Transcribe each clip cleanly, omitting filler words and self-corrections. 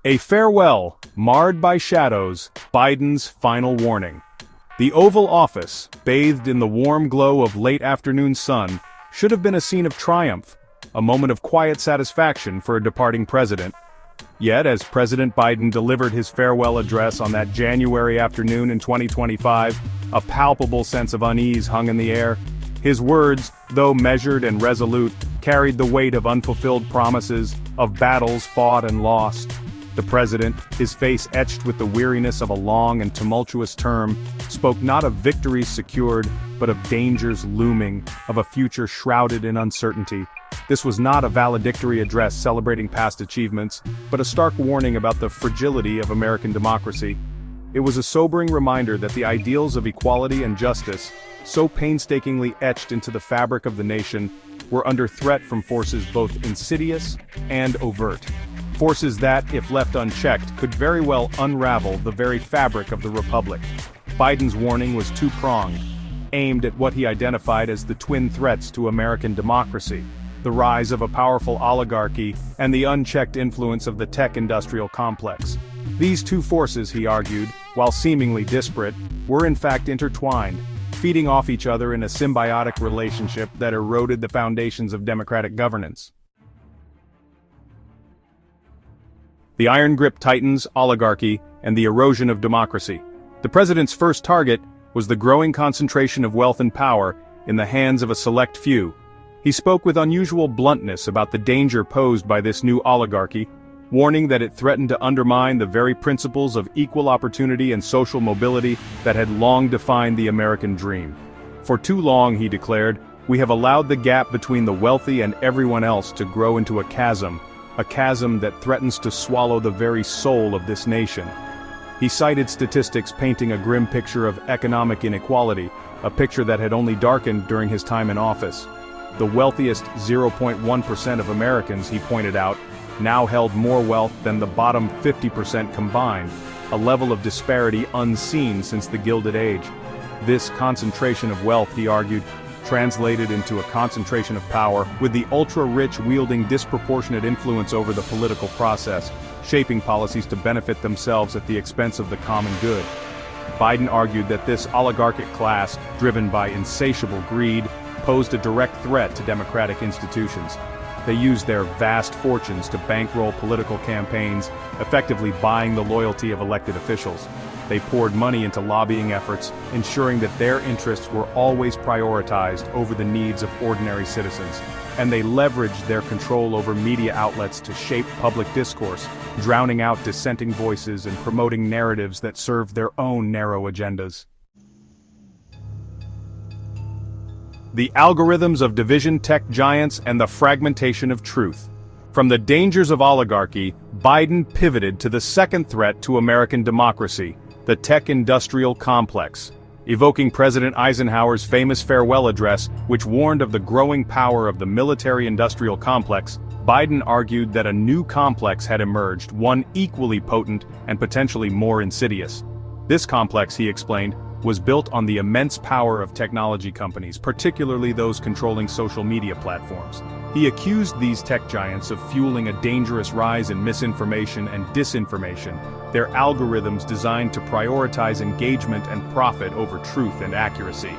A farewell, marred by shadows, Biden's final warning. The Oval Office, bathed in the warm glow of late afternoon sun, should have been a scene of triumph, a moment of quiet satisfaction for a departing president. Yet, as President Biden delivered his farewell address on that January afternoon in 2025, a palpable sense of unease hung in the air. His words, though measured and resolute, carried the weight of unfulfilled promises, of battles fought and lost. The president, his face etched with the weariness of a long and tumultuous term, spoke not of victories secured, but of dangers looming, of a future shrouded in uncertainty. This was not a valedictory address celebrating past achievements, but a stark warning about the fragility of American democracy. It was a sobering reminder that the ideals of equality and justice, so painstakingly etched into the fabric of the nation, were under threat from forces both insidious and overt. Forces that, if left unchecked, could very well unravel the very fabric of the republic. Biden's warning was two-pronged, aimed at what he identified as the twin threats to American democracy: the rise of a powerful oligarchy and the unchecked influence of the tech-industrial complex. These two forces, he argued, while seemingly disparate, were in fact intertwined, feeding off each other in a symbiotic relationship that eroded the foundations of democratic governance. The iron grip tightens, oligarchy, and the erosion of democracy. The president's first target was the growing concentration of wealth and power in the hands of a select few. He spoke with unusual bluntness about the danger posed by this new oligarchy, warning that it threatened to undermine the very principles of equal opportunity and social mobility that had long defined the American dream. For too long, he declared, we have allowed the gap between the wealthy and everyone else to grow into a chasm that threatens to swallow the very soul of this nation. He cited statistics painting a grim picture of economic inequality, a picture that had only darkened during his time in office. The wealthiest 0.1% of Americans, he pointed out, now held more wealth than the bottom 50% combined, a level of disparity unseen since the Gilded Age. This concentration of wealth, he argued, translated into a concentration of power, with the ultra-rich wielding disproportionate influence over the political process, shaping policies to benefit themselves at the expense of the common good. Biden argued that this oligarchic class, driven by insatiable greed, posed a direct threat to democratic institutions. They used their vast fortunes to bankroll political campaigns, effectively buying the loyalty of elected officials. They poured money into lobbying efforts, ensuring that their interests were always prioritized over the needs of ordinary citizens. And they leveraged their control over media outlets to shape public discourse, drowning out dissenting voices and promoting narratives that served their own narrow agendas. The algorithms of division tech giants and the fragmentation of truth. From the dangers of oligarchy, Biden pivoted to the second threat to American democracy, the tech-industrial complex. Evoking President Eisenhower's famous farewell address, which warned of the growing power of the military-industrial complex, Biden argued that a new complex had emerged, one equally potent and potentially more insidious. This complex, he explained, was built on the immense power of technology companies, particularly those controlling social media platforms. He accused these tech giants of fueling a dangerous rise in misinformation and disinformation, their algorithms designed to prioritize engagement and profit over truth and accuracy.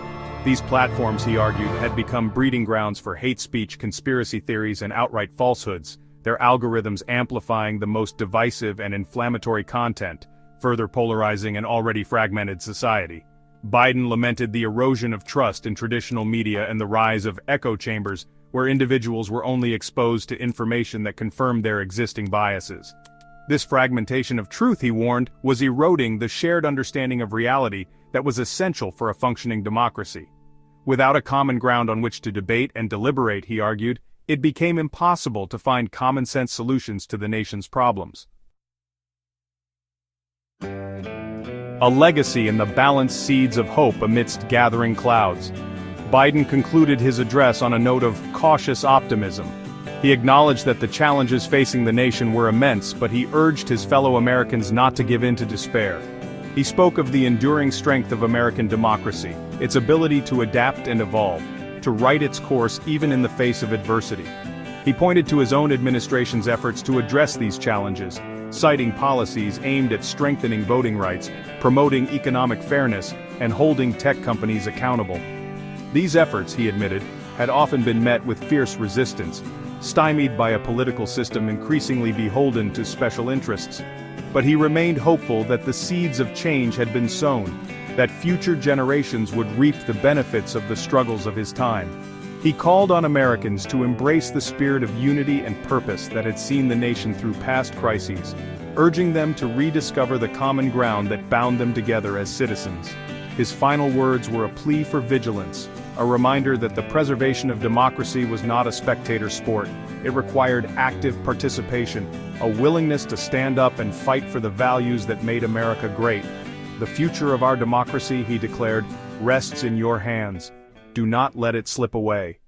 These platforms, he argued, had become breeding grounds for hate speech, conspiracy theories, and outright falsehoods, their algorithms amplifying the most divisive and inflammatory content, further polarizing an already fragmented society. Biden lamented the erosion of trust in traditional media and the rise of echo chambers, where individuals were only exposed to information that confirmed their existing biases. This fragmentation of truth, he warned, was eroding the shared understanding of reality that was essential for a functioning democracy. Without a common ground on which to debate and deliberate, he argued, it became impossible to find common-sense solutions to the nation's problems. A legacy in the balanced seeds of hope amidst gathering clouds. Biden concluded his address on a note of cautious optimism. He acknowledged that the challenges facing the nation were immense, but he urged his fellow Americans not to give in to despair. He spoke of the enduring strength of American democracy, its ability to adapt and evolve, to right its course even in the face of adversity. He pointed to his own administration's efforts to address these challenges, citing policies aimed at strengthening voting rights, promoting economic fairness, and holding tech companies accountable. These efforts, he admitted, had often been met with fierce resistance, stymied by a political system increasingly beholden to special interests. But he remained hopeful that the seeds of change had been sown, that future generations would reap the benefits of the struggles of his time. He called on Americans to embrace the spirit of unity and purpose that had seen the nation through past crises, urging them to rediscover the common ground that bound them together as citizens. His final words were a plea for vigilance, a reminder that the preservation of democracy was not a spectator sport. It required active participation, a willingness to stand up and fight for the values that made America great. The future of our democracy, he declared, rests in your hands. Do not let it slip away.